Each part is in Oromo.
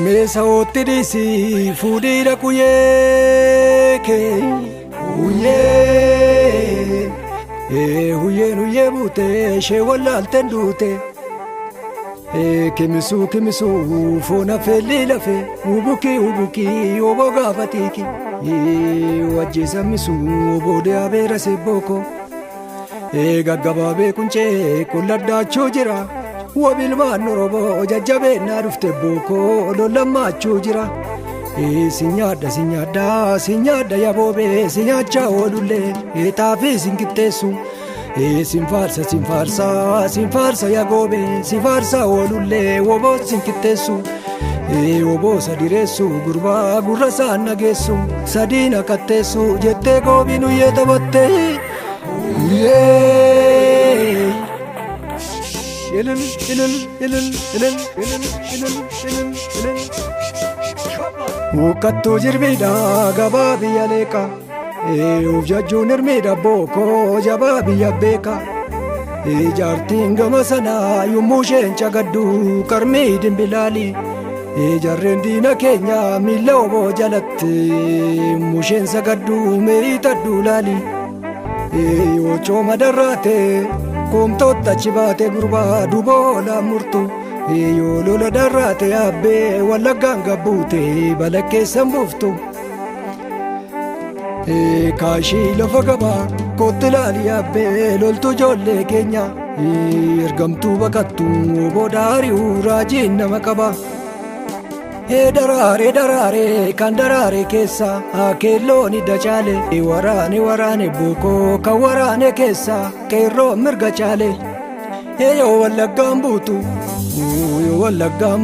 Mesa ottirisi fuudhira kuyyee huyyee buute shee wallaalteen duute kimisu foona feelli lafe ubukii oboo gaafatiiki wajjisa misu oboodee abeera sebboko gaggabaabee kuncee kulladdaachuu jira. Wabilmaan Oromoo jajjabeennaa dhufte bookoo lollammaachuu jira. Sinyaadda yaboobee sinyaachaa oolullee xaafii sinqixxeessu. Sinfaarsa yagoobee sinfaarsa oolullee woboo sinqixxeessu. Woboo sadireessu gurbaa gurra isaan nageessu. Sadiin akkatteessu jettee goobiin uyyee taphattee. Mukkattuu jirbiidha gabaa biyya leeqa of jajjuun hirmiidha bookoo jabaa biyya beeka jaartiin gama sanaa yommuu isheen cagaddu qarmii dimbilaali jarreen diina keenya miilla oboo jalatti musheen sagaddu meeyitaddu laali yochoo darraate koomtoota achi baate gurbaa duboola murtu yoo lola darraate yaabbee wallaggaan gabbuute balakkeessan buuftu kaashii lafa gabaa kootti laali yaabbee loltu ijoollee keenya ergamtuu baqattu booda hari'uu raajiin nama qaba. Daraare kan daraare keessa keelloon hidda caale waraane bookoo kan waraane keessa qeerroo mirga caale yoo wallaggaan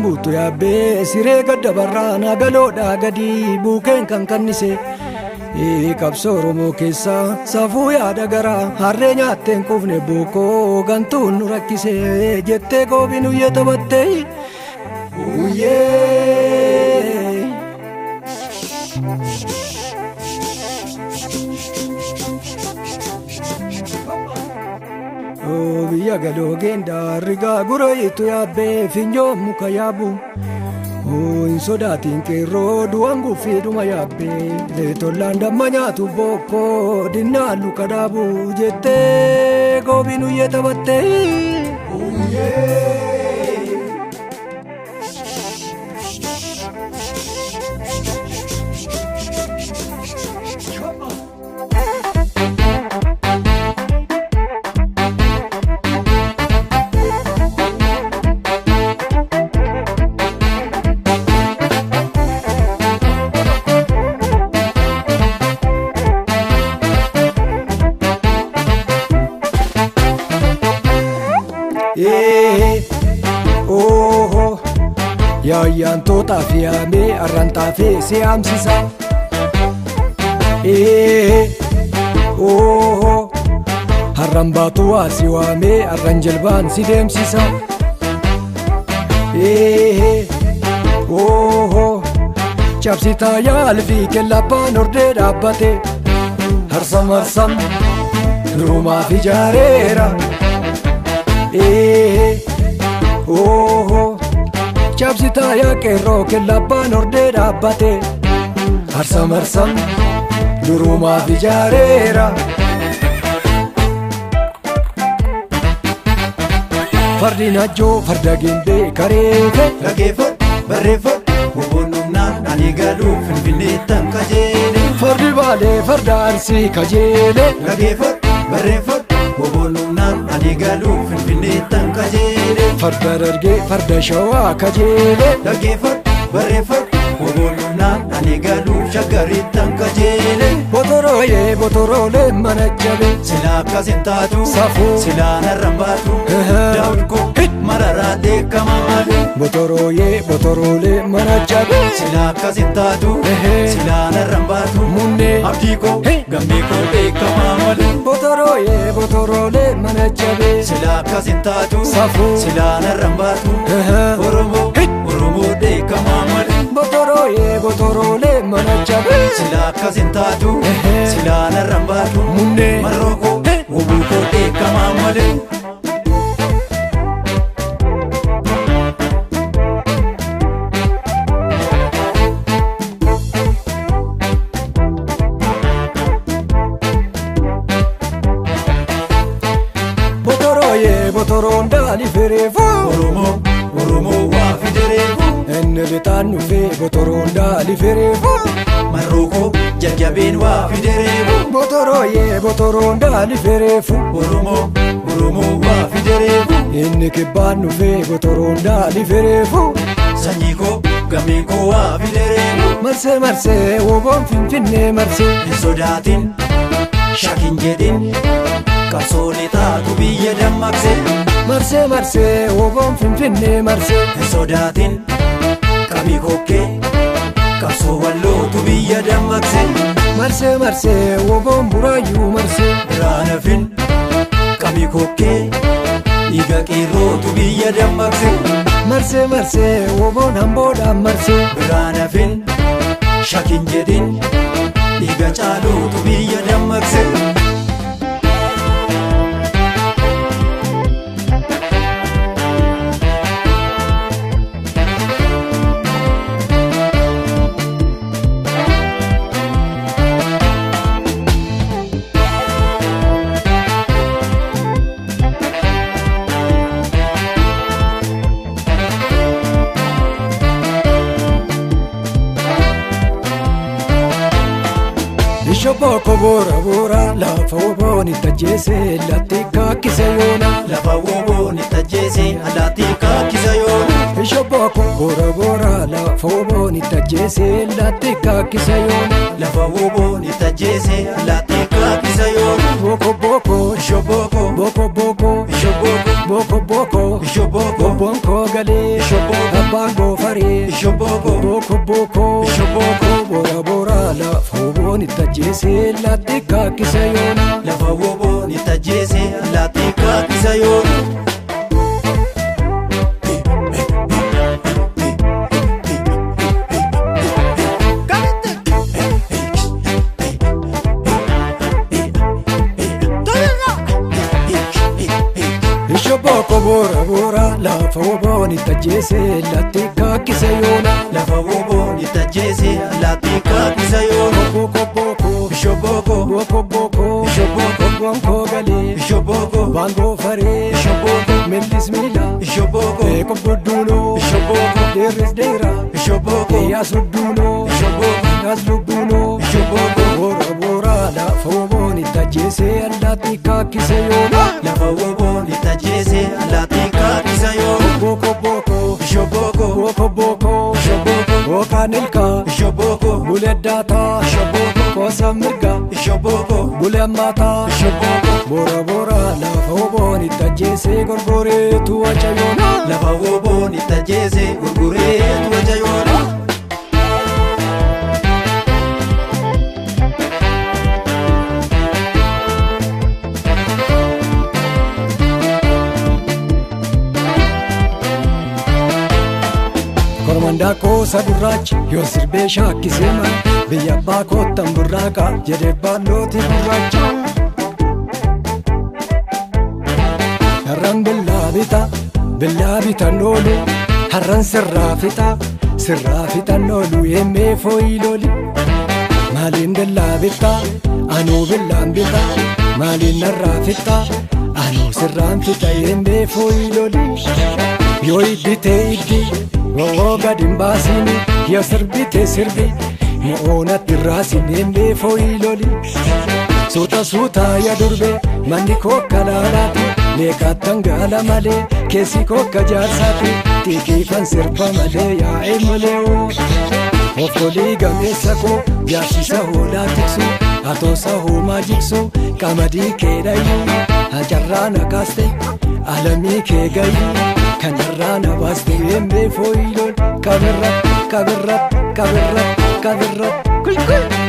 buutu yaabbee siree gadda barraan agaloodhaa gadi buukeen kan kannise qabsoo Oromoo keessa safuu yaada garaa harree nyaatteen quufne bookoo gantuun nu rakkise jettee goobiin uyyee taphattee. Biyya galoo geendaa rigaa guraayitu yaabbee finyoo muka yaabu hin sodaatiin qeerroo du'aan guffiidhuma yaabbee tollaan damma nyaatu bookoo dinnaan luka dhaabu jettee goobiin uyyee taphattee. Yaayyaan tootaa fi yaamee arrantaa fi si'aamsisa. Harran baatu waa si waamee arran jalbaan si deemsisa. Cabsitaa yaalfii kellabbaan hordee dhaabbate harsam durumaaf ijaareera. Cabsitaa yaa qeerroo kellabbaan hordee dhaabbate harsam durumaaf ijaareera. Fardi najjoo farda gindee kareefe dhageeffadhu barreeffadhu bobbonnumnaan ani galuu finfinneettan kajeele. Fardi baalee farda arsii kajeele dhageeffadhu barreeffadhu bobbonnumnaan ani galuu finfinneettan kajeele. Farda dargee farda shawaa kajeele dhageeffadhu barreeffadhu bobbonnumnaan ani galuu shaggariittan kajeele. Botoroolee mana jabe silaa akkas hin taatu safuu silaa narraan baatu daawulkoo mararaa deekkamaa malu. Botoroolee mana jabe silaa akkas hin taatu silaa narraan baatu munnee abdii koo gammee koo deekkamaa malu. Botoroolee mana jabe silaa akkas hin taatu safuu silaa narraan baatu Oromoo deekkamaa malu. Botoroolee mana jabe silaa akkas hin taatu Waraana rambaatu munnee marrooko wobuukoo eekamaa malee. Botoroon daali fereefuu Oromoo waa fidereefuu enne betaan dhufee botoroon daali fereefuu marrooko jajjabeen waa fidereefuu botoroon daali fereefuu Oromoo waa fidereefuu inni kibbaan dhufee botoroon daali fereefuu sanyii koo gameen koo waa fidereefuu marsee woboon finfinnee marsee hin sodaatin shakin jedhin qabsoolee taatu biyya dammaqsee marsee woboon finfinnee marsee hin sodaatin qabii kokkee qabsoo wallootu biyya dammaqsee marsee woboon buraayyuu marsee biraan hafin qabii kokkee dhiiga qeerrootu biyya dammaqsee marsee woboon hamboodhaan marsee biraan hafin shakin jedhin dhiiga caalootu biyya dammaqsee. Shoboko bora lafa woboon itti ajjeese latti kakkisa yoona lafa woboon itti ajjeese latti kakkisa yoona Shoboko bora lafa woboon itti ajjeese latti kakkisa yoona lafa woboon itti ajjeese latti kakkisa yoona boko Shoboko Shoboko bonko galee abbaan goofaree boko bora lafa woboon itti ajjeese latti kakkisa yoona lafa woboon itti ajjeese latti kakkisa yoona. Shoboko bora lafa woboon itti ajjeese latti kakkisa yoona lafa woboon itti ajjeese latti kakkisa yoona Shoboko bonko galee baangoo faree millis miila qobboduunoo deerris deera yaas lubduunoo bora lafa woboon itti ajjeese latti kakkisa yoona lafa woboon itti ajjeese latti kakkisa yoona Bokaan ilkaa bulee daataa koosa mirga bulee ammaataa bora lafa woboon itti ajjeese gorgoreetu waca yoona lafa woboon itti ajjeese gorgoreetu waca yoona. Kormandaa koosa gurraacha yoo sirbee shaakkisee maan biyya abbaa koottan burraaqa jedhee baallooti gurraacha. Har'aan billaa bitan oolu har'aan sirraa fixan oolu eemmee fooyi loli. Maaliin billaa bittaa anuu billaan bitaa maaliin narraa fixaa anuu sirraan fixa eemmee fooyi loli. Yoo idditee iddi gowwoo gad hin baasini yoo sirbite sirbi mo'oonatti irraasin eemmee fooyi loli. Suuta yaa durbe manni kokka laalaati meeqaattan gaala malee keessi kokka jaarsaati xiiqiifan sirba malee yaa'ee malee'oo. Ofkolii gameessa koo jaarsisa hoolaa tiksu atoosa hoomaa jiksu qamadii kee dhayyuu hajarraa na kaaste alamii kee gayyuu kanarraa na baaste eemmee fooyi loli kabirra kulkul.